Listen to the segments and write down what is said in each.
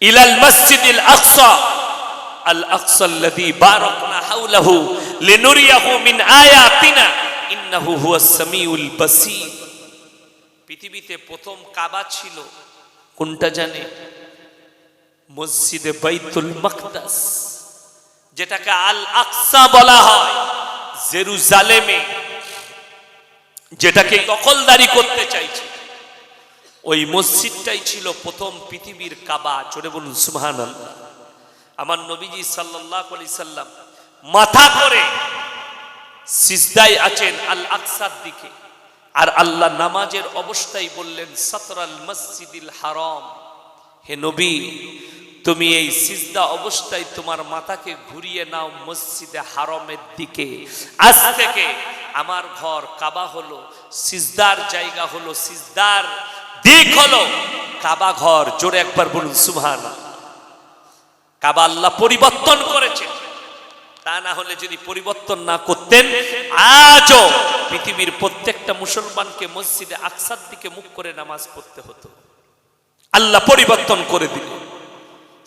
ইলাল মসজিদিল আকসা আল আকসা আল্লাযী বারাকনা হাওলাহু লিনুরিয়াহু মিন আয়াতিনা ইন্নাহু হুয়াস সামিউল বাসীর। পৃথিবীতে প্রথম কাবা ছিল কোনটা জানে? মসজিদে বাইতুল মাকদাস, যেটাকে আল আকসা বলা হয়, জেরুজালেমে, যেটাকে দখলদারি করতে চাইছে। ওই মসজিদটাই ছিল প্রথম পৃথিবীর কাবা। জোরে বলুন সুবহানাল্লাহ। আমার নবীজি সাল্লাল্লাহু আলাইহি সাল্লাম মাথা করে সিজদায় আছেন আল আকসার দিকে, আর আল্লাহ নামাজের অবস্থায় বললেন সাতরাল মসজিদিল হারাম, হে নবী তুমি এই সিজদা অবস্থায় তোমার মাথাকে ঘুরিয়ে নাও মসজিদে হারামের দিকে। আজ থেকে আমার ঘর কাবা হলো, সিজদার জায়গা হলো, সিজদার দিক হলো কাবা ঘর। জোরে একবার বলুন সুবহানাল্লাহ। কাবা আল্লাহ পরিবর্তন করেছেন, তা না হলে যদি পরিবর্তন না করতেন আজও পৃথিবীর প্রত্যেকটা মুসলমানকে মসজিদে আকসার দিকে মুখ করে নামাজ পড়তে হতো। আল্লাহ পরিবর্তন করে দিল।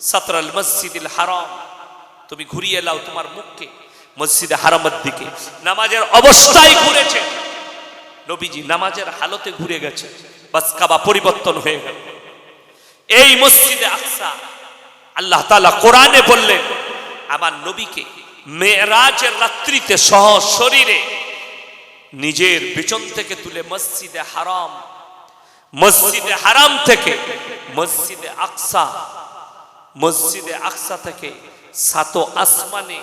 সাতরাল মসজিদিল হারাম, তুমি ঘুরিয়ে নাও তোমার মুখকে মসজিদে হারামের দিকে। নামাজের অবস্থায় ঘুরেছে নবীজি, নামাজের হালতে ঘুরে গেছে, বাস কাবা পরিবর্তন হয়ে গেল। এই মসজিদে আকসা আল্লাহ তাআলা কোরআনে বললেন আমার নবীকে মেরাজের রাত্রিতে সহ শরীরে নিজের পেছন থেকে তুলে মসজিদে হারাম থেকে মসজিদে আকসা থেকে সাত আসমানে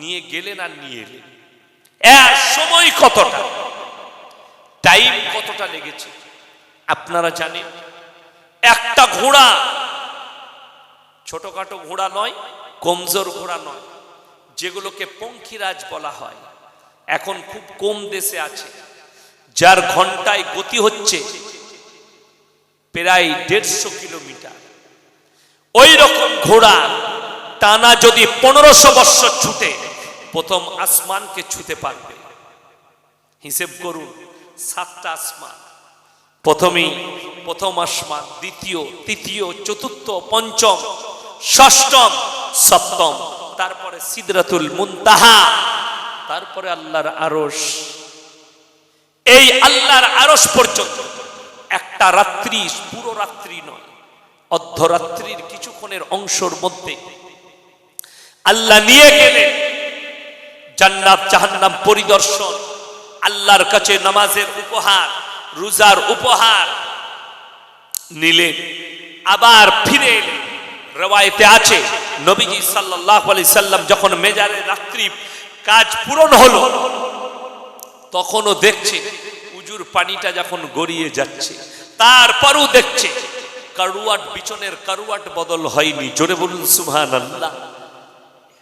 নিয়ে গেলেন। আর নিয়ে এলেন। এর সময় কতটা, টাইম কতটা লেগেছে আপনারা জানেন? একটা ঘোড়া, ছোটখাটো ঘোড়া নয়, কমজোর ঘোড়া নয়, যেগুলোকে পঙ্খিরাজ বলা হয়, এখন খুব কম দেশে আছে, যার ঘন্টায় গতি হচ্ছে প্রায় 150 কিলোমিটার। ওই রকম ঘোড়া টানা যদি 1500 বছর ছুটে প্রথম আসমানকে ছুতে পারবে। হিসেব করুন, 7টা আসমান। প্রথম আসমান, দ্বিতীয়, তৃতীয়, চতুর্থ, পঞ্চম, ষষ্ঠম, সপ্তম, তারপরে সিদরাতুল মুনতাহা, তারপরে আল্লাহর আরশ। এই আল্লাহর আরশ পর্যন্ত একটা রাত্রি, পুরো রাত্রি নয়, অর্ধরাত্রির কিছুক্ষণের অংশের মধ্যে আল্লাহ নিয়ে গেলেন। জান্নাত জাহান্নাম পরিদর্শন, আল্লাহর কাছে নামাজের উপহার, রোজার উপহার নিলেন, আবার ফিরে এলেন। রওয়ায়েতে আছে নবীজি সাল্লাল্লাহু আলাইহি সাল্লাম যখন মেজারের রাত্রি কাজ পূরণ হলো তখনও দেখছে উজুর পানিটা যখন গড়িয়ে যাচ্ছে, তারপরও দেখছে কারুয়াট, বিছনের কারুয়াট বদল হয়নি। জোরে বলুন সুবহানাল্লাহ।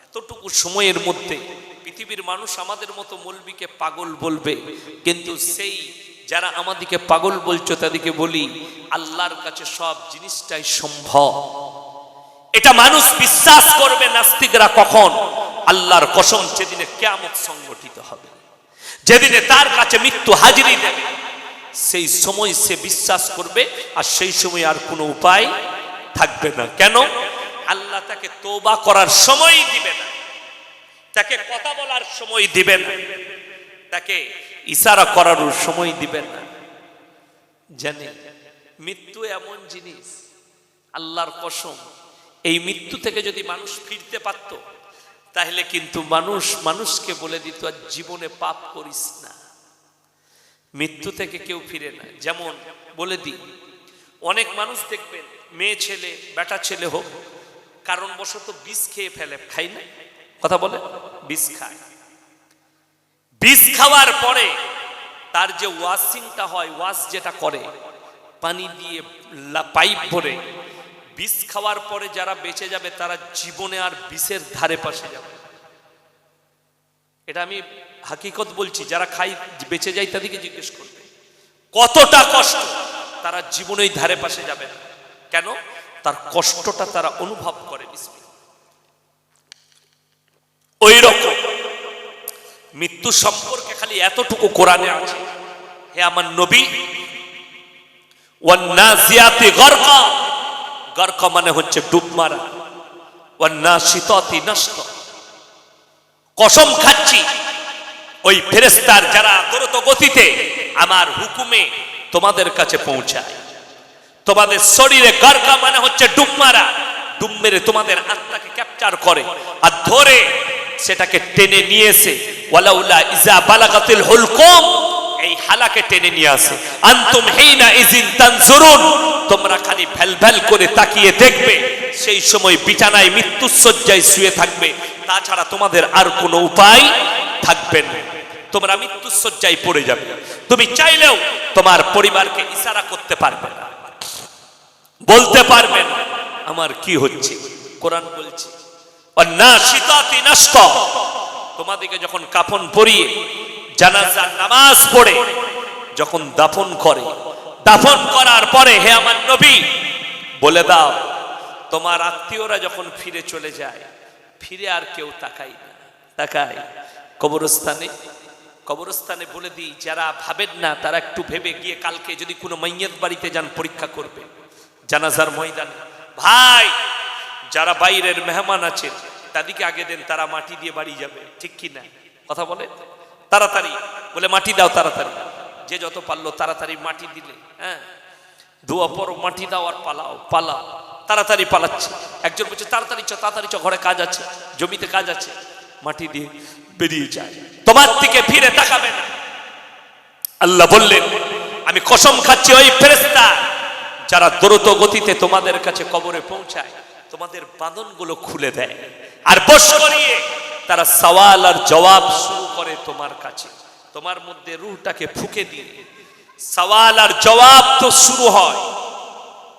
এতটুকু সময়ের মধ্যে পৃথিবীর মানুষ আমাদের মতো মৌলবীকে পাগল বলবে, কিন্তু সেই যারা আমাদেরকে পাগল বলছো তাদেরকে বলি আল্লাহর কাছে সব জিনিসটাই সম্ভব। এটা মানুষ বিশ্বাস করবে নাস্তিকরা কখন? আল্লাহর কসম, যেদিনে কিয়ামত সংগঠিত হবে, যেদিনে তার কাছে মৃত্যু হাজিরি দেবে, সেই সময় সে বিশ্বাস করবে, আর সেই সময় আর কোনো উপায় থাকবে না। কেন? আল্লাহ তাকে তওবা করার সময় দিবে না, তাকে কথা বলার সময় দিবে না, তাকে ইশারা করার সময় দিবে না। জানে মৃত্যু এমন জিনিস, আল্লাহর কসম, এই মৃত্যু থেকে যদি মানুষ ফিরতে পারত তাহলে কিন্তু মানুষকে বলে দিত আর জীবনে পাপ করিস না। মৃত্যু থেকে কেউ ফিরে না। যেমন বলে দিই, অনেক মানুষ দেখবেন মেয়ে ছেলে, বেটা ছেলে হোক, কারণবশত বিষ খেয়ে ফেলে, খাই না, কথা বলে, বিষ খায়। বিষ খাওয়ার পরে তার যে ওয়াশিংটা হয়, ওয়াশ যেটা করে পানি দিয়ে পাইপ ভরে, বিষ খাওয়ার পরে যারা বেঁচে যাবে তারা জীবনে আর বিষের ধারে পাশে যাবে। এটা আমি হাকিকত বলছি, যারা খাই বেঁচে যায় তাদেরকে জিজ্ঞেস করবে কতটা কষ্ট, তারা জীবনেই ধারে পাশে যাবে না। কেন? তার কষ্টটা তারা অনুভব করে। ওই রকম মৃত্যু সম্পর্কে খালি এতটুকু কোরআনে আছে, হে আমার নবী, ওয়ান্নাজিয়াতি গরকা, গর্ক মানে হচ্ছে ডুব মারা। ওয়ান্নাশিতাতি নাশতা, কসম খাচ্ছি ওই ফেরেশতার যারা দ্রুত গতিতে আমার হুকুমে তোমাদের কাছে পৌঁছায়। তোমাদের শরীরে গর্কা মানে হচ্ছে ডুব মারা, ডুব মেরে তোমাদের আত্মাকে ক্যাপচার করে আর ধরে সেটাকে টেনে নিয়ে এসে ওয়ালাউলা ইজা বালাগাতিল হুলকুম, এই হালাকে টেনে নিয়ে আসে। আনতুম হিনা ইজিন তানজুরুন, তোমরা খালি ভ্যালভ্যাল করে তাকিয়ে দেখবে, সেই সময় বিছানায় মৃত্যুশয্যায় শুয়ে থাকবে, তাছাড়া তোমাদের আর কোনো উপায় থাকবে না। তোমরা মৃত্যুশয্যায় পড়ে যাবে। তুমি চাইলেও তোমার পরিবারকে ইশারা করতে পারবে না, বলতে পারবে না আমার কি হচ্ছে। কোরআন বলছে ওয়ান্নাশিতাতি নাশতা, তোমাদেরকে যখন কাফন পরিয়ে জানাজার নামাজ পড়ে যখন দাফন করে, দাফন করার পরে হে আমার নবী বলে দাও, তোমার আত্মীয়রা যখন ফিরে চলে যায়, ফিরে আর কেউ তাকায় না, তাকায় কবরস্থানে। কবরস্থানে বলে দিই, যারা ভাবেন না তারা একটু ভেবে গিয়ে কালকে যদি কোনো মাইয়াত বাড়িতে যান পরীক্ষা করবে জানাজার ময়দানে। ভাই, যারা বাইরের মেহমান আছে তাদেরকে আগে দেন, তারা মাটি দিয়ে বাড়ি যাবে, ঠিক কি না? কথা বলে তাড়াতাড়ি, বলে মাটি দাও তাড়াতাড়ি। যে যত পারলো তাড়াতাড়ি মাটি দিলে, হ্যাঁ ধোয়া পর মাটি দাও আর পালাও, পালাও, তাড়াতাড়ি পালাচ্ছে। একজন বলছে তাড়াতাড়ি চ, তাড়াতাড়ি চ, ঘরে কাজ আছে, জমিতে কাজ আছে, মাটি দিয়ে বেরিয়ে যায়, তোমার দিকে ফিরে তাকাবে না। আল্লাহ বললেন আমি কসম খাচ্ছি ওই ফেরেশতা যারা দ্রুত গতিতে তোমাদের কাছে কবরে পৌঁছায়, তোমাদের বাঁধনগুলো খুলে দেয় আর বশ করিয়ে তারা সওয়াল আর জবাব শুরু করে তোমার কাছে। তোমার মধ্যে রূহটাকে ফুঁকে দিয়ে সওয়াল আর জবাব তো শুরু হয়,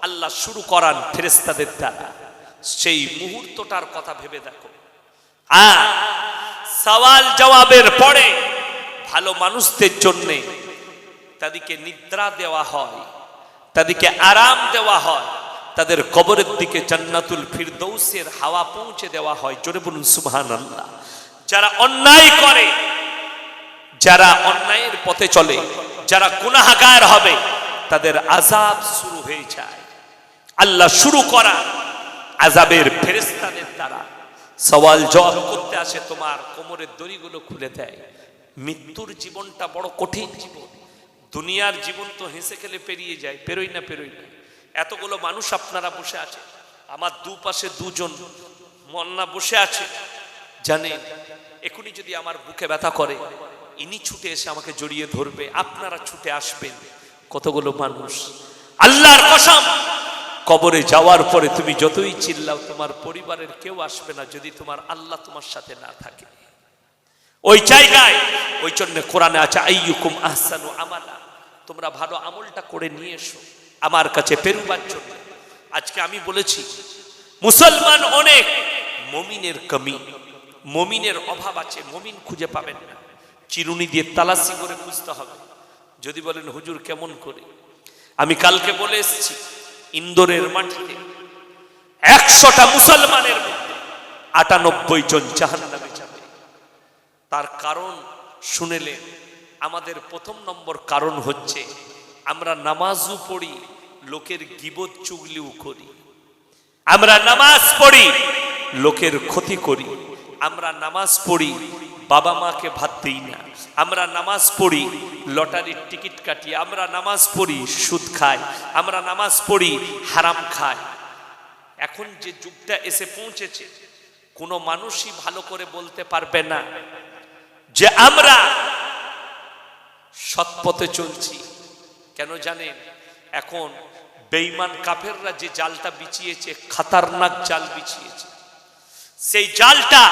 আল্লাহ শুরু করান ফেরেশতাদের দ্বারা। সেই মুহূর্তটার কথা ভেবে দেখো। আর সওয়াল জবাবের পরে ভালো মানুষদের জন্য তাদেরকে নিদ্রা দেওয়া হয়, তাদেরকে আরাম দেওয়া হয়, তাদের কবরের দিকে জান্নাতুল ফিরদৌসের হাওয়া পৌঁছে দেওয়া হয়। জোরে বলুন সুবহানাল্লাহ। যারা অন্যায় করে, যারা অন্যায়ের পথে চলে, যারা গুনাহগার হবে, তাদের আযাব শুরু হয়ে যায়। আল্লাহ শুরু করা আযাবের ফেরেশতাদের দ্বারা সওয়াল জবাব করতে আসে, তোমার কোমরের দড়িগুলো খুলে দেয়। মৃত্যুর জীবনটা বড় কঠিন জীবন। দুনিয়ার জীবন তো হেসে খেলে পেরিয়ে যায়, পেরোই না পেরোই না। এতগুলো মানুষ আপনারা বসে আছে, আমার দুপাশে দুজন মন্না বসে আছে, জানেন এখনই যদি আমার বুকে ব্যথা করে ইনি ছুটে এসে আমাকে জড়িয়ে ধরবে, আপনারা ছুটে আসবেন। কতগুলো মানুষ, আল্লাহর কসম, কবরে যাওয়ার পরে তুমি যতই চিল্লাও তোমার পরিবারের কেউ আসবে না যদি তোমার আল্লাহ তোমার সাথে না থাকে ওই জায়গায়। ওই জন্য কোরআনে আছে আইয়ুকুম আহসানু আমালা, তোমরা ভালো আমলটা করে নিয়ে এসো আমার কাছে পেরুবার জন্য। আজকে আমি বলেছি মুসলমান অনেক, মুমিনের কমি, মুমিনের অভাব আছে, মুমিন খুঁজে পাবেন না। চিরুনি দিয়ে তালাশি করে খুঁজতে হবে। যদি বলেন হুজুর কেমন করে, আমি কালকে বলে এসেছি ইন্দোরের মাটিতে 100টা মুসলমানের মধ্যে 98 জন জাহান্নামে যাবে। তার কারণ শুনেলেন, আমাদের প্রথম নম্বর কারণ হচ্ছে আমরা নামাজও পড়ি, লোকের গীবত চুগলিও করি। আমরা নামাজ পড়ি, লোকের ক্ষতি করি। আমরা নামাজ পড়ি, বাবা মাকে ভাত দিই না। আমরা নামাজ পড়ি, লটারির টিকিট কাটি। আমরা নামাজ পড়ি, সুদ খাই। আমরা নামাজ পড়ি, হারাম খাই। এখন যে যুগটা এসে পৌঁছেছে, কোনো মানুষই ভালো করে বলতে পারবে না যে আমরা সৎ পথে চলছি। কেন জানেন? এখন বেঈমান কাফেররা যে জালটা বিছিয়েছে, খতরনাক জাল বিছিয়েছে। সেই জালটা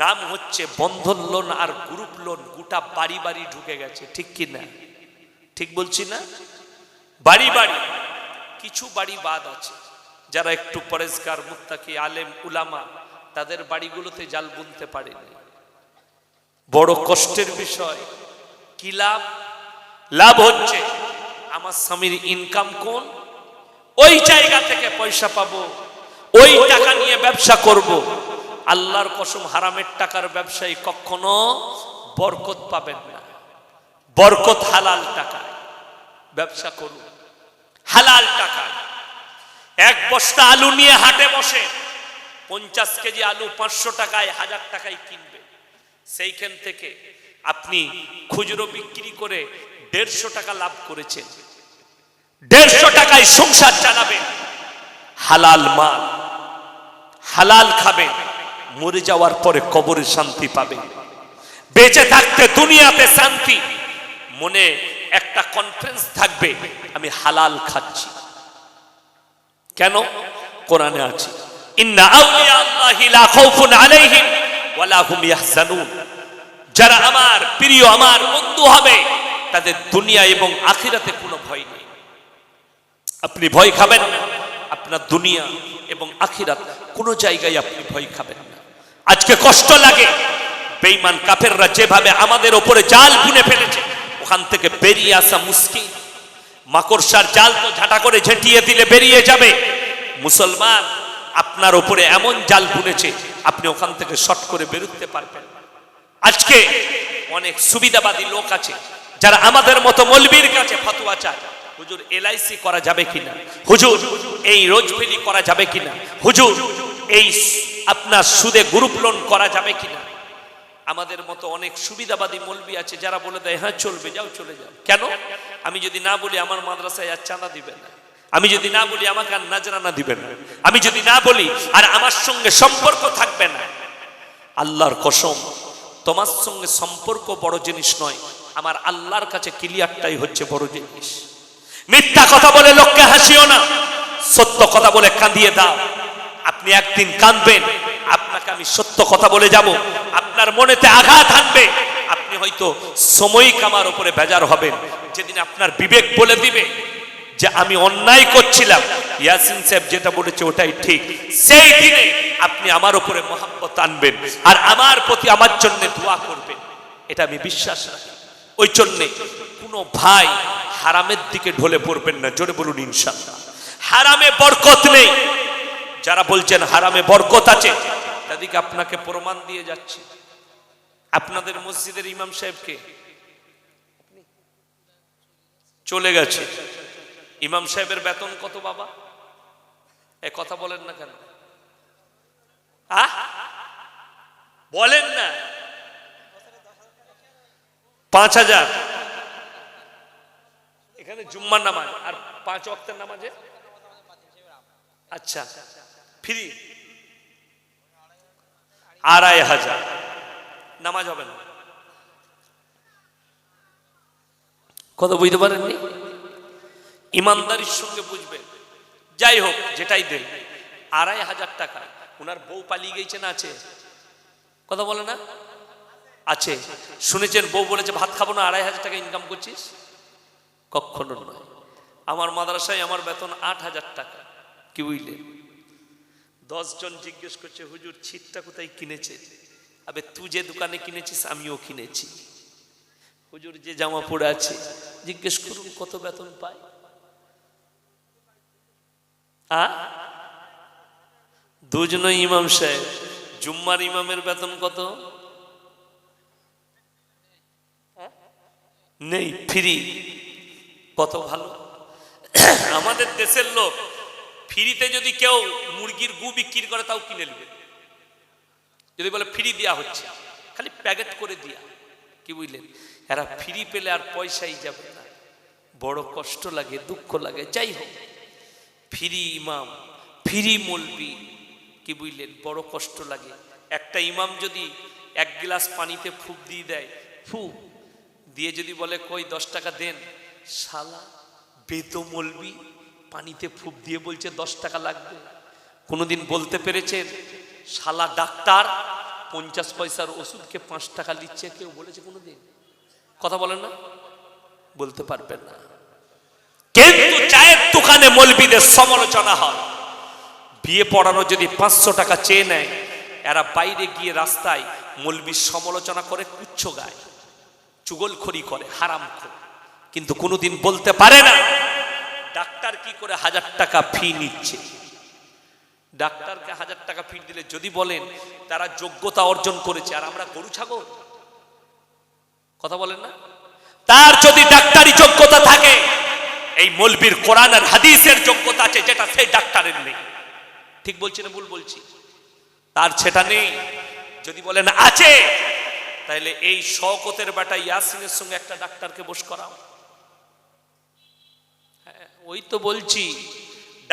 নাম হচ্ছে বন্ধন লোন আর গ্রুপ লোন। গোটা বাড়ি বাড়ি ঢুকে গেছে, ঠিক কি না? ঠিক বলছি না? বাড়ি বাড়ি, কিছু বাড়ি বাদ আছে যারা একটু পরেজগার, মুত্তাকি, আলেম, উলামা, তাদের বাড়িগুলোতে জাল বুনতে পারেনি। বড় কষ্টের বিষয়। কি লাভ? লাভ হচ্ছে আমার স্বামীর ইনকাম কোন, ওই জায়গা থেকে পয়সা পাবো, ওই টাকা নিয়ে ব্যবসা করব। আল্লাহর কসম, হারামের টাকার ব্যবসায়ী কখনো বরকত পাবেন না। বরকত হালাল টাকায় ব্যবসা করুন, হালাল টাকায়। এক বস্তা আলু নিয়ে হাটে বসে 50 কেজি আলু 500 টাকায় 1000 টাকায় কিনবে, সেইখান থেকে আপনি খুচরো বিক্রি করে 150 টাকা লাভ করেছেন, 150 টাকায় সংসার চালাবেন, হালাল মাল হালাল খাবেন, মরে যাওয়ার পরে কবরে শান্তি পাবেন, বেঁচে থাকতে দুনিয়াতে শান্তি, মনে একটা কনফিডেন্স থাকবে আমি হালাল খাচ্ছি। কেন? কোরআনে আছে ইন্না আউলিয়া আল্লাহি লা খাউফুন আলাইহিম ওয়া লা হুম ইয়াহজানুন, যারা আমার প্রিয় আমার বন্ধু হবে তাদের দুনিয়া এবং আখিরাতে কোনো ভয় নেই। আপনি ভয় খাবেন না, আপনার দুনিয়া এবং আখিরাত কোনো জায়গায় আপনি ভয় খাবেন না। আজকে কষ্ট লাগে, বেঈমান কাফেররা যেভাবে আমাদের উপরে জাল বুনে ফেলেছে, ওখান থেকে বেরিয়ে আসা মুশকিল। মাকড়সার জাল তো ঝাঁটা করে ঝেঁটিয়ে দিলে বেরিয়ে যাবে, মুসলমান আপনার উপরে এমন জাল বুনেছে আপনি ওখান থেকে শর্ট করে বেরোতে পারবেন। আজকে অনেক সুবিধাবাদী লোক আছে যারা আমাদের মতো মৌলবীর কাছে ফতোয়া চায়, হুজুর এলআইসি করা যাবে কিনা, হুজুর এই রোজভ্যালি করা যাবে কিনা, হুজুর এই আপনার সুদে গ্রুপ লোন করা যাবে কিনা। আমাদের মতো অনেক সুবিধাবাদী মৌলবী আছে যারা বলে দেয় হ্যাঁ চলবে, যাও চলে যাও। কেন? আমি যদি না বলি আমার মাদ্রাসায় আর চাঁদা দিবে না, আমি যদি না বলি আমাকে আর নাজরানা দিবে না, আমি যদি না বলি আর আমার সঙ্গে সম্পর্ক থাকবে না। আল্লাহর কসম, তোমার সঙ্গে সম্পর্ক বড় জিনিস নয়, আমার আল্লাহর কাছে ক্লিয়ারটাই হচ্ছে বড় জিনিস। মিথ্যা কথা বলে লোককে হাসিও না, সত্য কথা বলে কাঁদিয়ে দাও। আপনি একদিন কাঁদবেন, আপনাকে আমি সত্য কথা বলে যাব, আপনার মনেতে আঘাত আনবে, আপনি হয়তো সাময়িক আমার উপরে বেজার হবেন। যেদিন আপনার বিবেক বলে দিবে যে আমি অন্যায় করছিলাম, ইয়াসিন সাহেব যেটা বলেছে ওটাই ঠিক, সেই দিনে আপনি আমার উপরে মহব্বত আনবেন আর আমার প্রতি আমার জন্য দোয়া করবেন, এটা আমি বিশ্বাস রাখি। ওই জন্যে কোনো ভাই হারামের দিকে ঢলে পড়বেন না, জোরে বলুন ইনশাআল্লাহ। হারামে বরকত নেই, যারা বলছেন হারামে বরকত আছে তাদেরকে আপনাকে প্রমাণ দিয়ে যাচ্ছে। আপনাদের মসজিদের ইমাম সাহেবকে চলে গেছে, ইমাম সাহেবের বেতন কত বাবা? এ কথা বলেন না কেন? বলেন না। 5000 এখানে জুম্মার নামাজ আর 5 ওয়াক্তের নামাজে আচ্ছা ফ্রি 2500 নামাজ হবে না। কত বুঝতে পারেননি? ইমানদারির সঙ্গে বুঝবেন। যাই হোক, যেটাই দেন 2500 টাকা। ওনার বউ পালিয়ে গেছে না আছে? কথা বলে না আছে? শুনেছেন বউ বলেছে ভাত খাবো না, 2500 টাকা ইনকাম করছিস? কখনো নয়। আমার মাদ্রাসায় আমার বেতন 8000 টাকা। কি বুঝলেন? 10 জন জিজ্ঞেস করছে হুজুর ছিটটা কোথায় কিনেছে? আবে তুই যে দোকানে কিনেছিস আমিও কিনেছি। হুজুর যে জামা পরে আছে জিজ্ঞেস করুন কত বেতন পায়? দুজনই ইমাম সাহেব। জুম্মার ইমামের বেতন কত? নেই, ফ্রি। কত ভালো। আমাদের দেশের লোক ফ্রিতে যদি কেউ মুরগির গু বিক্রি করে তাও কিনে নেবে, যদি বলে ফ্রি দেওয়া হচ্ছে, খালি প্যাকেট করে দিয়া। কি বুঝলেন? এরা ফ্রি পেলে আর পয়সাই যাবে না, বড় কষ্ট লাগে, দুঃখ লাগে। যাই হোক, ফ্রি ইমাম, ফ্রি মৌলবি, কি বুঝলেন, বড় কষ্ট লাগে। একটা ইমাম যদি 1 গ্লাস পানিতে ফুপ দিয়ে দেয়, ফু দিয়ে যদি বলে কই 10 টাকা দেন, শালা বেতো মৌলবি পানিতে ফুপ দিয়ে বলছে 10 টাকা লাগবে। কোনোদিন বলতে পেরেছেন শালা ডাক্তার 50 পয়সার ওষুধকে 5 টাকা নিচ্ছে? কেউ বলেছে কোনোদিন? কথা বলেন না, বলতে পারবেন না। কিন্তু চায়ের দোকানে মৌলবীদের সমালোচনা হয়। বিয়ে পড়ানো যদি 500 টাকা চেয়ে নেয়, এরা বাইরে গিয়ে রাস্তায় মৌলবীর সমালোচনা করে, কুচ্ছ গায়, চুগলখড়ি করে, হারাম করে, কিন্তু কোনোদিন বলতে পারে না ডাক্তার কি করে 1000 টাকা ফি নিচ্ছে। ডাক্তারকে 1000 টাকা ফি দিলে যদি বলেন তারা যোগ্যতা অর্জন করেছে, আর আমরা গরু ছাগল? কথা বলেন না? তার যদি ডাক্তারি যোগ্যতা থাকে এই মৌলবীর কোরআন আর হাদিসের যোগ্যতা আছে, যেটা সেই ডাক্তারের নেই। ঠিক বলছি না ভুল বলছি? তার সেটা নেই। যদি বলেন আছে, তাহলে এই শওকতের বেটা ইয়াসিনের সঙ্গে একটা ডাক্তারকে বস করাও। হ্যাঁ, ওই তো বলছি,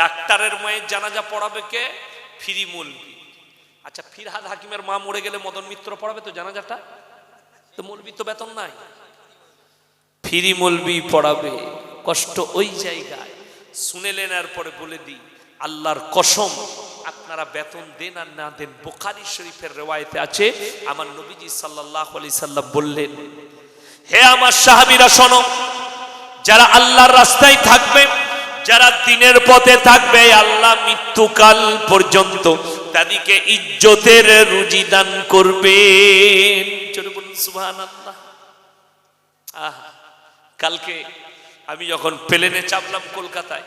ডাক্তারের মায়ের জানাজা পড়াবে কে? ফ্রি মৌলবি। আচ্ছা, ফিরহাদ হাকিমের মা মরে গেলে মদন মিত্র পড়াবে তো জানাজাটা? তো মৌলবি তো বেতন নাই, ফ্রি মৌলবি পড়াবে। কষ্ট ওই জায়গায়। শুনেলেন, আর পরে বলে দিই, আল্লাহর কসম, আপনারা বেতন দেন আর না দেন, বুখারী শরীফের রিওয়ায়েতে আছে, আমার নবীজি সাল্লাল্লাহু আলাইহি সাল্লাম বললেন, হে আমার সাহাবীরা শোনো, যারা আল্লাহর রাস্তায় থাকবে, যারা দিনের পথে থাকবে, আল্লাহ মৃত্যুকাল পর্যন্ত তাদেরকে ইজ্জতের রুজি দান করবেন। চলে বলুন সুবহানাল্লাহ। আহা, কালকে আমি যখন প্লেনে চাপলাম কলকাতায়,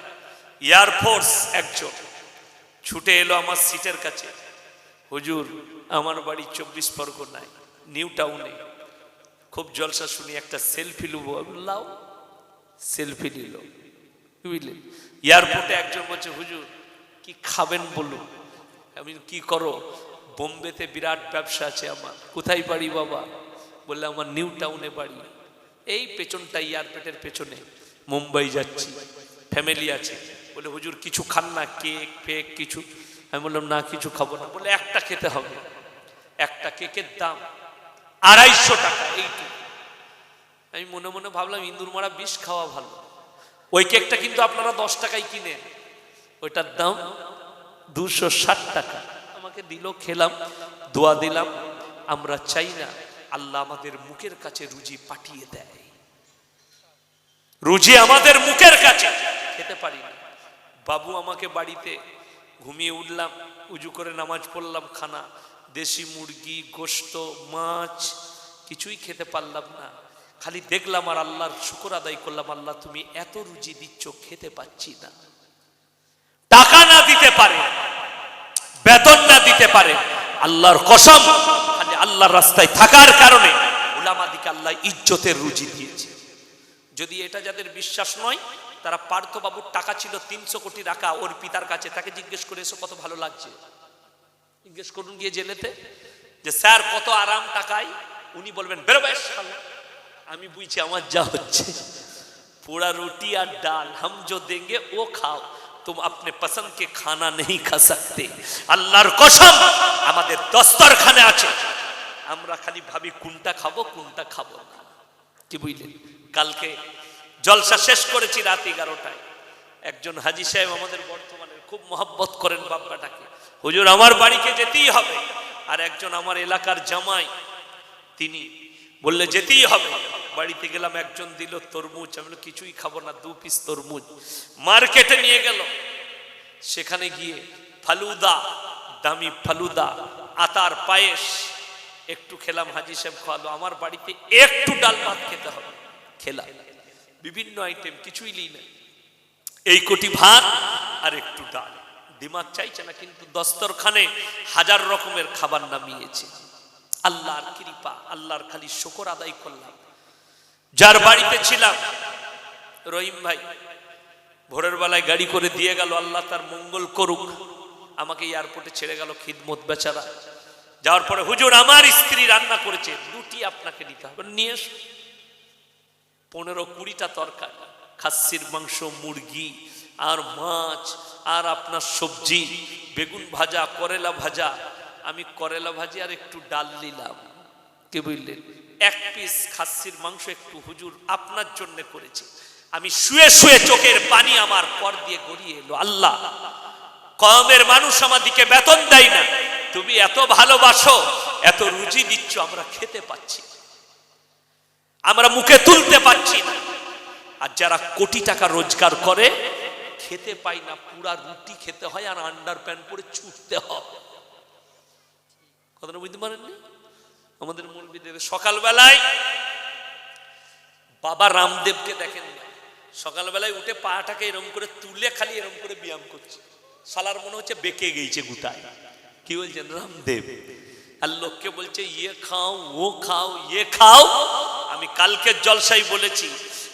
এয়ারফোর্স একজন ছুটে এলো আমার সিটের কাছে, হুজুর আমার বাড়ি 24 পরগনায়, নিউ টাউনে, খুব জলসা, শুনি একটা সেলফি লুবো। লাও, সেলফি নিল, বুঝলেন? এয়ারপোর্টে একজন বলছে, হুজুর কি খাবেন বলুন। আমি কি করো? বোম্বেতে বিরাট ব্যবসা আছে আমার। কোথায় বাড়ি বাবা? বললে আমার নিউ টাউনে বাড়ি, এই পেছনটা এয়ারপোর্টের পেছনে, মুম্বাই যাচ্ছি, ফ্যামিলি আছে। বলে হুজুর কিছু খান না, কেক ফেক কিছু? আমি বললাম না, কিছু খাবো না। বলে একটা খেতে হবে। একটা কেকের দাম 250 টাকা। এইটুকু। আমি মনে মনে ভাবলাম, ইন্দুর মারা বিষ খাওয়া ভালো। ওই কেকটা কিন্তু আপনারা 10 টাকায় কিনেন, ওইটার দাম 260 টাকা। আমাকে দিল, খেলাম, দোয়া দিলাম। আমরা চাই না আল্লাহ আমাদের মুখের কাছে রুজি পাঠিয়ে দেয়, রুজি আমাদের মুখের কাছে, খেতে পারি না। বাবু আমাকে বাড়িতে, ঘুমিয়ে উঠলাম, উজু করে নামাজ পড়লাম, খানা, দেশি মুরগি, গোশত, মাছ, কিছুই খেতে পারলাম না। খালি দেখলাম আর আল্লাহর শুকর আদায় করলাম, আল্লাহ তুমি এত রুজি দিচ্ছ, খেতে পাচ্ছি না। টাকা না দিতে পারে, বেতন না দিতে পারে, আল্লাহর কসম, খালি আল্লাহর রাস্তায় থাকার কারণে উলামাদিকে আল্লাহ ইজ্জতের রুজি দিয়েছে। যদি এটা যাদের বিশ্বাস নয়, তারা পার্থবাবুর টাকা ছিল 300 কোটি রাখা ওর পিতার কাছে, তাকে জিজ্ঞেস করে এসো কত ভালো লাগছে। জিজ্ঞেস করুন গিয়ে জেলেতে, যে স্যার কত আরাম টাকায়। উনি বলবেন বেরো বেশ। আমি বুঝছি আমার যা হচ্ছে, পোড়া রুটি আর ডাল, हम जो देंगे वो खाओ, तुम अपने पसंद के खाना नहीं खा सकते। আল্লাহর কসম, আমাদের দস্তরখানে আছে, আমরা খালি ভাবি কোনটা খাবো কোনটা খাবো না। কি বুঝলেন? কালকে জলসা শেষ করেছি রাত 11টায়। একজন হাজী সাহেব আমাদের বর্তমানে খুব মহব্বত করেন বাপ্পাটাকে, হুজুর আমার বাড়িকে যেতেই হবে। আর একজন আমার এলাকার জামাই, তিনি বললে যেতেই হবে। বাড়িতে গেলাম, একজন দিল তরমুজ, আমি কিছুই খাবো না, 2 পিস তরমুজ। মার্কেটে নিয়ে গেল, সেখানে গিয়ে ফালুদা, দামি ফালুদা, আতার পায়েস একটু খেলাম, হাজী সাহেব খাওয়ালো। আমার বাড়িতে একটু ডাল ভাত খেতে হবে, খেলাম, বিভিন্ন আইটেম, কিছুই নেই না, এই কোটি ভাত আর একটু ডাল। দিমাগ চাইছে না, কিন্তু দস্তরখানে 1000 রকমের খাবার নামিয়েছে। আল্লাহর কৃপা, আল্লাহর খালি শুকর আদায় করলাম। যার বাড়িতে ছিলাম, রহিম ভাই ভোরের বেলায় গাড়ি করে দিয়ে গেল, আল্লাহ তার মঙ্গল করুক। আমাকে এয়ারপোর্টে ছেড়ে গেল, খিদমত বেচারা। যাওয়ার পরে, হুজুর আমার স্ত্রী রান্না করেছে, রুটি আপনাকে নিতে হবে, নিয়ে এসো। 15-20টা তরকারি, খাসির মাংস, মুরগি আর মাছ আর আপনার সবজি, বেগুন ভাজা, করেলা ভাজা। আমি করেলা ভাজি আর একটু ডাল নিলাম। কি বুঝলেন? 1 পিস খাসির মাংস একটু, হুজুর আপনার জন্য করেছি। আমি শুয়ে শুয়ে চোখের পানি আমার পর দিয়ে গড়িয়ে এলো। আল্লাহ, কওমের মানুষ আমাদিকে বেতন দেয় না, তুমি এত ভালোবাসো, এত রুজি দিচ্ছ, আমরা খেতে পাচ্ছি, আমরা মুখে তুলতে পাচ্ছি না। আর যারা কোটি টাকা রোজগার করে, খেতে পায় না, পুরা রুটি খেতে হয় আর আন্ডার প্যান্ট পরে ছুটতে হয়। কথাটা বুঝতে পারেননি? আমাদের মুরব্বিদের সকালবেলায়, বাবা রামদেবকে দেখেন না, সকালবেলায় উঠে পাটাকে এরম করে তুলে খালি এরম করে ব্যায়াম করছে। সালার মনে হচ্ছে বেঁকে গেছে গুটায়। কি বলছেন? রামদেব। আর লোককে বলছে ইয়ে খাও, ও খাও, ইয়ে খাও। আমি কালকে জলসাই বলেছি,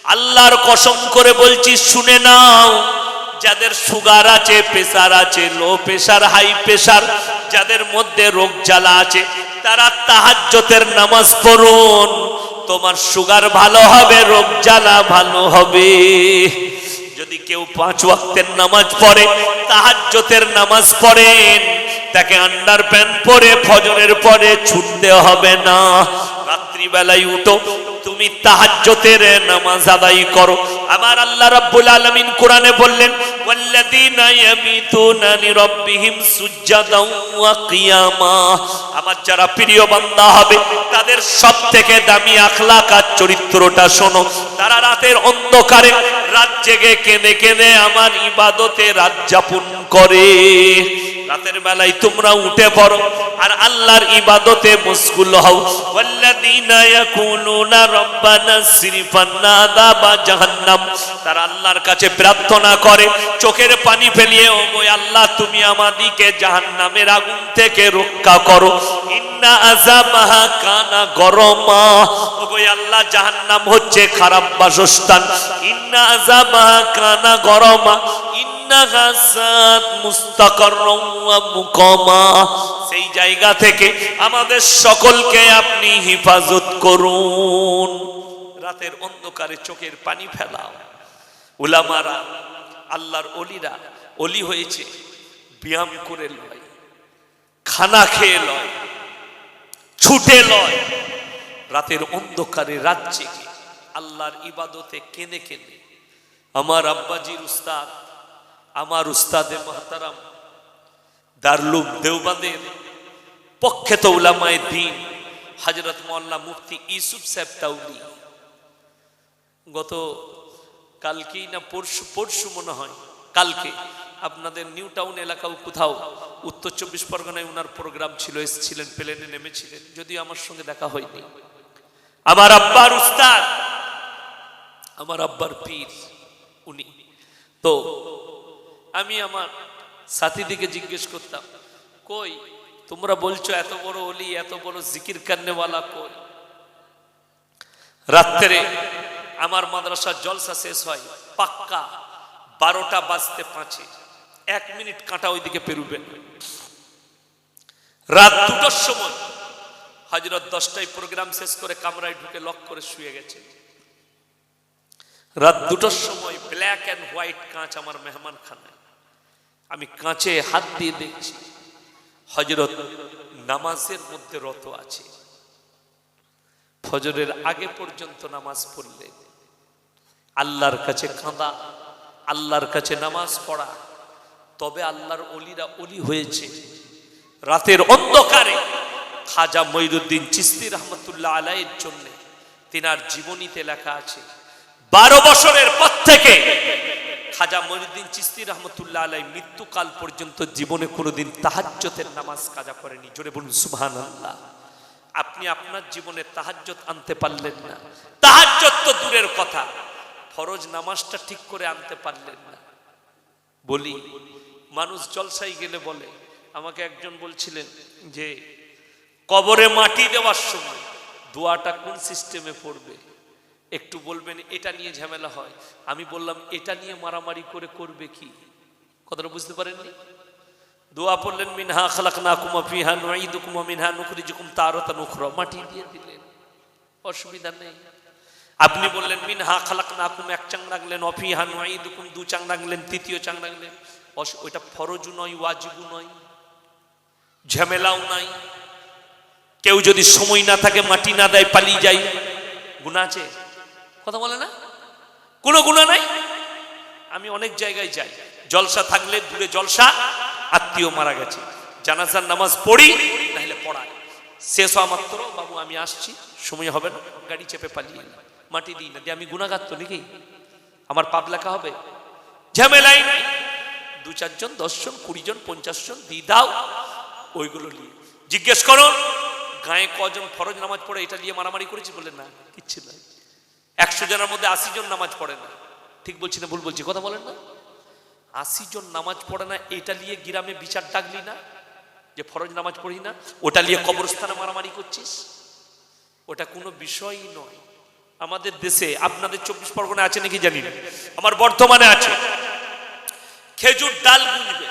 আল্লাহর কসম করে বলছি, শুনে নাও, যাদের সুগার আছে, প্রেসার আছে, লো প্রেসার, হাই প্রেসার, যাদের মধ্যে রোগ জ্বালা আছে, তারা তাহাজ্জুদের নামাজ পড়ুন, তোমার সুগার ভালো হবে, রোগ জ্বালা ভালো হবে। যদি কেউ 5 ওয়াক্তের নামাজ পড়ে, তাহাজ্জুদের নামাজ পড়েন, তাকে আন্ডার প্যান্ট পরে ফজরের পরে ছুটতে হবে না। রাত্রিবেলায় উঠো, তুমি তাহাজ্জুদের নামাজ আদায় করো। আমার আল্লাহ রাব্বুল আলামিন কোরআনে বললেন, ওয়াল্লাযীনা ইয়াবিতুনা লিরাব্বিহিম সুজদান ওয়া কিয়ামা। আমার যারা প্রিয় বান্দা হবে, তাদের সবথেকে দামি আখলাক আর চরিত্রটা শোনো। তারা রাতের অন্ধকারে রাত জেগে কেঁদে কেঁদে আমার ইবাদতে রাত যাপন করে। রাতের বেলায় তোমরা উঠে পড়ো আর আল্লাহর ইবাদতে মশগুল হও। ওয়াল্লাযীনা ইয়াকুলুনা রাব্বানা সিরিফ আন্না আযাবা জাহান্নাম। তারা আল্লাহর কাছে প্রার্থনা করে, চোখের পানি ফেলিয়ে, ওগো আল্লাহ, তুমি আমাদিকে জাহান্নামের আগুন থেকে রক্ষা করো। ইন্না আযাবাহা কানা গরমা। ওগো আল্লাহ, জাহান্নাম হচ্ছে খারাপ বাসস্থান। ইন্না আযাবাহা কানা গরমা ইন্নাহা সাত মুস্তাকাররাম ওয়া মুকামা। সেই জায়গা থেকে আমাদের সকলকে আপনি হেফাজত করুন। রাতের অন্ধকারে চোখের পানি ফেলাও। উলামারা, আল্লাহর ওলিরা ওলি হয়েছে ব্যায়াম করে লয়, খানা খেয়ে লয়, ছুটে লয়, রাতের অন্ধকারে রাত জেগে আল্লাহর ইবাদতে কেঁদে কেঁদে। আমার আব্বাজির উস্তাদ, আমার উস্তাদে মুহতারাম দারুল দেওবন্দের প্রখ্যাত উলামায়ে দ্বীন হযরত মাওলানা মুফতি ইউসুফ সাহেব তাওলি গত কালকেই না পরশু মনে হয়, কালকে আপনাদের নিউ টাউন এলাকাও কোথাও উত্তর 24 পরগনায় ওনার প্রোগ্রাম ছিল, এসেছিলেন, প্লেনে নেমেছিলেন, যদিও আমার সঙ্গে দেখা হয়নি। আমার আব্বার উস্তাদ, আমার আব্বার পীর উনি। তো আমি আমার সাথীদিকে জিজ্ঞেস করতাম, কই তোমরা বলছো এত বড় ওলি, এত বড় জিকির করনেওয়ালা কই? রাত্রে আমার মাদ্রাসার জলসা শেষ হয় পাক্কা 12টা বাজতে 5, 1 মিনিট কাঁটা ওইদিকে পেরুবে। রাত 2টার সময় হযরত 10টায় প্রোগ্রাম শেষ করে কামরায় ঢুকে লক করে শুয়ে গেছে। রাত 2টার সময় ব্ল্যাক অ্যান্ড হোয়াইট কাঁচ আমার মেহমান খানায়, আমি কাঁচে হাত দিয়ে দেখছি হযরত নামাজের মধ্যে রত আছে। ফজরের আগে পর্যন্ত নামাজ পড়লেন, আল্লাহর কাছে কাঁদা, আল্লাহর কাছে নামাজ পড়া, তবে আল্লাহর ওলিরা ওলি হয়েছে। রাতের অন্ধকারে খাজা মঈনুদ্দিন চিশতি রহমতুল্লাহ আলাইহির জন্য তিনার জীবনীতে লেখা আছে, 12 বছরের পর থেকে খাজা মঈনুদ্দিন চিশতি রহমতুল্লাহ আলাইহি মৃত্যুকাল পর্যন্ত জীবনে কোনোদিন তাহাজ্জুদের নামাজ কাজা করেনি। জোরে বলুন সুবহানাল্লাহ। আপনি আপনার জীবনে তাহাজ্জুদ আনতে পারলেন না, তাহাজ্জুদ তো দূরের কথা, ফরজ নামাজটা ঠিক করে আনতে পারলেন না। বলি, মানুষ জলসায় গেলে বলে, আমাকে একজন বলছিলেন যে কবরে মাটি দেওয়ার সময় দোয়াটা কোন সিস্টেমে পড়বে একটু বলবেন, এটা নিয়ে ঝামেলা হয়। আমি বললাম, এটা নিয়ে মারামারি করে করবে কি? কথাটা বুঝতে পারেননি? দোয়া পড়লেন, মিনহা খালাকনাকুম ওয়া ফিহা নুঈদুকুম ওয়া মিনহা নুখরিজুকুম তারাতান উখরা, মাটি দিয়ে দিলেন, অসুবিধা নেই। আপনি বললেন মিনহা খালাকনাকুম, 1 চাং রাখলেন, ওয়া ফিহা নুঈদুকুম 2 চাং রাখলেন, 3য় চাং রাখলেন, ওইটা ফরজও নয়, ওয়াজিবও নয়, ঝামেলাও নাই। কেউ যদি সময় না থাকে, মাটি না দেয়, পালিয়ে যায়, গুনাহ আছে? কথা বলে না, কোনো গুনাহ নাই। আমি অনেক জায়গায় যাই, জলসা থাকলে দূরে জলসা, আত্মীয় মারা গেছে, জানাজার নামাজ পড়ি, নাহলে পড়াই, শেষ হওয়া মাত্র, বাবু আমি আসছি, সময় হবে না, গাড়ি চেপে পালিয়ে মাটি দিই না, দিয়ে আমি গুনাহগার তো নাকি? আমার পাপ লেখা হবে? ঝামেলাই নাই। 2-4 জন, 10 জন, 20 জন, 50 জন দিয়ে দাও, ওইগুলো নিয়ে জিজ্ঞেস করো গায়ে কজন ফরজ নামাজ পড়ে, এটা নিয়ে মারামারি করেছি? বললেন না, কিচ্ছু নাই। 100 জনের মধ্যে 80 জন নামাজ পড়ে না। ঠিক বলছি না ভুল বলছি? কথা বলেন না। 80 জন নামাজ পড়ে না, এটা নিয়ে গ্রামে বিচার ডাকলি না যে ফরজ নামাজ পড়ি না, ওটা নিয়ে কবরস্থানে মারামারি করছিস, ওটা কোনো বিষয়ই নয়। আমাদের দেশে, আপনাদের 24 পরগনা আছে নাকি জানি না, আমার বর্ধমানে আছে, খেজুর ডাল গুঁজবে,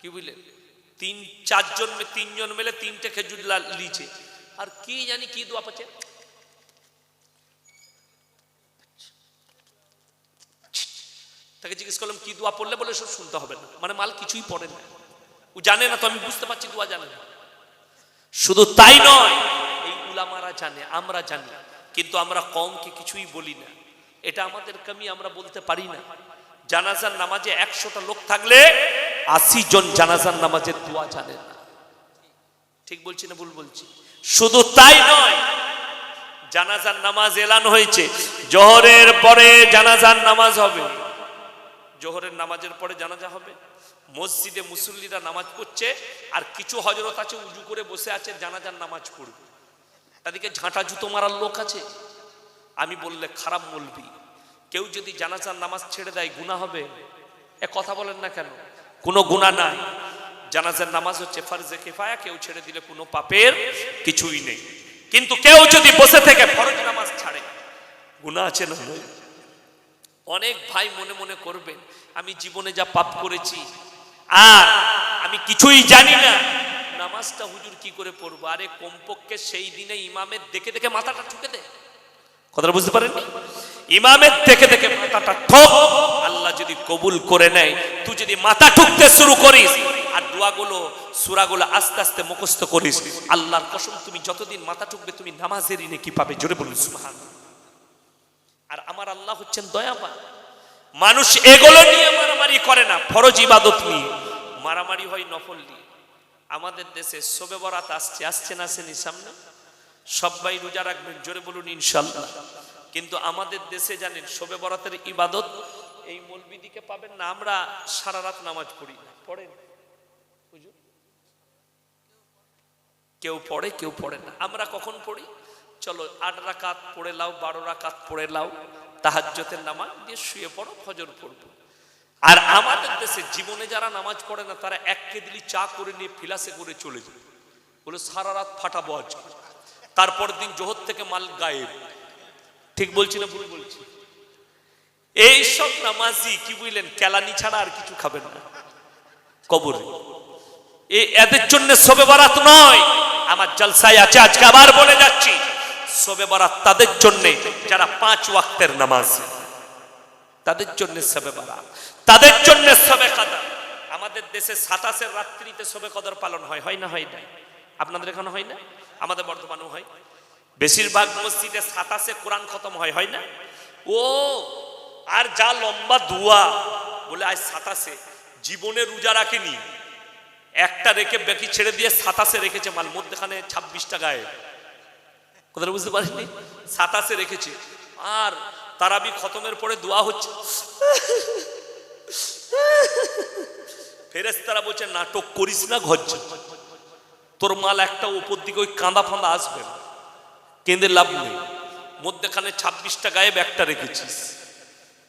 কি বুঝলেন, 3-4 জন মিলে 3টে খেজুর ডাল লিচে, আর কি জানি কি দোয়া পাচ্ছে, তাকে জিজ্ঞেস করলাম কি দোয়া পড়লে, বলে সব শুনতে হবে না, মানে মাল কিছুই পড়ে না, ও জানে না, তো আমি বুঝতে পারছি দোয়া জানে না। শুধু তাই নয়, এই উলামারা জানে, আমরা জানি, কিন্তু আমরা কমকে কিছুই বলি না, এটা আমাদের কমি, আমরা বলতে পারি না। জানাজার নামাজে 100টা লোক থাকলে 80 জন জানাজার নামাজের দোয়া জানে না। ঠিক বলছি না ভুল বলছি? শুধু তাই নয়, জানাজার নামাজ এলান হয়েছে, জোহরের পরে জানাজার নামাজ হবে, জোহরের নামাজের পরে জানাজা হবে, মসজিদে মুসল্লিরা নামাজ পড়ছে, আর কিছু হযরত আছে উজু করে বসে আছে, জানাজার নামাজ পড়বে, তাদেরকে ঝাঁটা জুতো মারার লোক আছে। আমি বললে খারাপ বলবি, কেউ যদি জানাজার নামাজ ছেড়ে দেয় গুনাহ হবে? এ কথা বলেন না কেন? কোনো গুনাহ নাই, জানাজার নামাজ হচ্ছে ফরজে কিফায়া, কেউ ছেড়ে দিলে কোনো পাপের কিছুই নেই, কিন্তু কেউ যদি বসে থেকে ফরজ নামাজ ছাড়ে গুনাহ আছে না? অনেক ভাই মনে মনে করবেন আমি জীবনে যা পাপ করেছি আর আমি কিছুই জানি না, নামাজটা হুজুর কি করে পড়বো? আরে কমপক্ষে সেই দিনে ইমামের দেখে দেখে মাথাটা ঠুকে দে, কথাটা বুঝতে পারেন? ইমামের দেখে দেখে মাথাটা ঠোক, আল্লাহ যদি কবুল করে নেয়, তুই যদি মাথা ঠুকতে শুরু করিস আর দোয়াগুলো সূরাগুলো আস্তে আস্তে মুখস্থ করিস, আল্লাহর কসম তুমি যতদিন মাথা ঠুকবে তুমি নামাজেরই নেকি পাবে, জোরে বলুন সুবহানাল্লাহ। আর আমার আল্লাহ হচ্ছেন দয়াবান, মানুষ এগুলো নিয়ে মারামারি করে না, ফরজ ইবাদত নিয়ে মারামারি হয়, নফল নিয়ে। আমাদের দেশে শবে বরাত আসছে, আসছে না আসেনি সামনে? সবাই রোজা রাখবেন, জোরে বলুন ইনশাআল্লাহ। কিন্তু আমাদের দেশে জানেন শবে বরাতের ইবাদত এই মৌলবিদিকে পাবেন না, আমরা সারা রাত নামাজ পড়ি না, পড়েন? কেউ পড়ে কেউ পড়ে না। আমরা কখন পড়ি? চলো 8 রাকাত পড়ে লাও, 12 রাকাত পড়ে লাও, তাহাজ্জুদের নামাজ দিয়ে শুয়ে পড়ো, ফজর পড়বো। আর আমাদের দেশে জীবনে যারা নামাজ পড়ে না, তারা 1 কেদলি চা করে নিয়ে ফিলাসে করে চলে যায়, বলে সারা রাত ফাটাবো আজকে, তারপর দিন জোহর থেকে মাল গায়েব। ঠিক বলছি না ভুল বলছি? এই সব নামাজি কি বুঝলেন, কেলানি ছাড়া আর কিছু খাবেন না কবরে। এদের জন্য শবে বরাত নয়, আমার জলসায় আছে আজকে আবার বলে যাচ্ছি, শবে বরাত তাদের জন্য যারা 5 ওয়াক্তের নামাজ, তাদের জন্য শবে বরাত, তাদের জন্য শবে কদর। আমাদের দেশে 27 রাত্রিতে শবে কদর পালন হয়, হয় না? হয় না? আপনাদের এখানে হয় না? আমাদের বর্তমানেও হয়, বেশিরভাগ মসজিদে 27 কোরআন খতম হয়, হয় না? ও আর যা লম্বা দোয়া, বলে আজ 27 জীবনে রোজা রাখেনি, একটা রেখে বাকি ছেড়ে দিয়ে 27 রেখেছে, মাল মধ্যখানে 26টা গায়ে, কথাটা বুঝতে পারিনি? 27 রেখেছে, আর তারাবি খতমের পরে দোয়া হচ্ছে, ফেরেশতারা বলছে নাটক করিস না, ঘর যা, তোর মাল একটা উপর দিকে ওই কাঁদা ফাঁদা আসবে না, কেঁদে লাভ নেই, মধ্যখানে 26টা গায়েব, একটা রেখেছিস।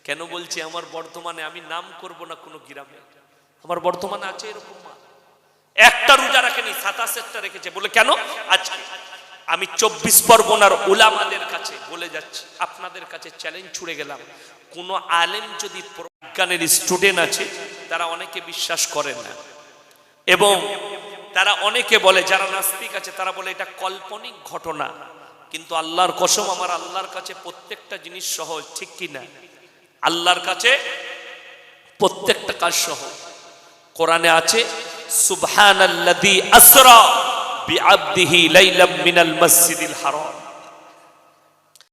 কেন বলছি? আমার বর্তমানে, আমি নাম করব না কোনো গ্রামে, আমার বর্তমানে আছে এরকম মাল, একটা রোজা রাখেনি, 27টা রেখেছে। বলে কেন? আজকে আমি 24 পরগনার উলামাদের কাছে বলে যাচ্ছি, আপনাদের কাছে চ্যালেঞ্জ ছুড়ে গেলাম, কোন আলেম যদি বিজ্ঞানের স্টুডেন্ট আছে, তারা অনেকে বিশ্বাস করেন না, এবং তারা অনেকে বলে, যারা নাস্তিক আছে তারা বলে এটা কাল্পনিক ঘটনা, কিন্তু আল্লাহর কসম, আমার আল্লাহর কাছে প্রত্যেকটা জিনিস সহজ, ঠিক কি না? আল্লাহর কাছে প্রত্যেকটা কাজ সহজ। কোরআনে আছে সুবহানাল্লাযী আসরা বিআবদিহি লাইলাম মিনাল মাসজিদিল হারাম,